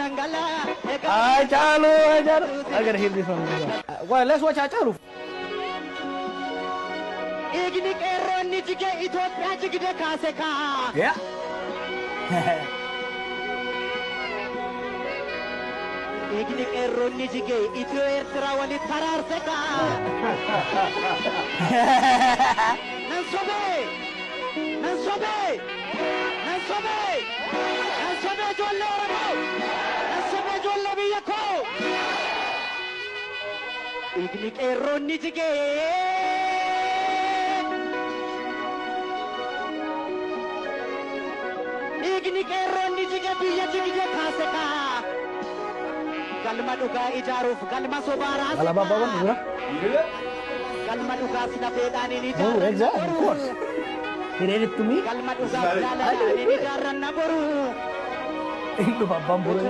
Ay, chalo, chalo. I gotta hear this one. Well, let's watch Acharu. Yeah. Igni erronni jige Itio Ertra wali tarar seka. Nansobe, nansobe, nansobe, nansobe jolle oramo, nansobe jolle biyako. Igni erronni jige. Igni erronni jige biya jige khaseka. Galma duga ijaruf galma sobaras. Kalau apa pun, ya. Galma duga sida pedani ni. Oh, exactly, of course. He read it to me. Galma duga pedani ni jaran naboru. Itu babam buru.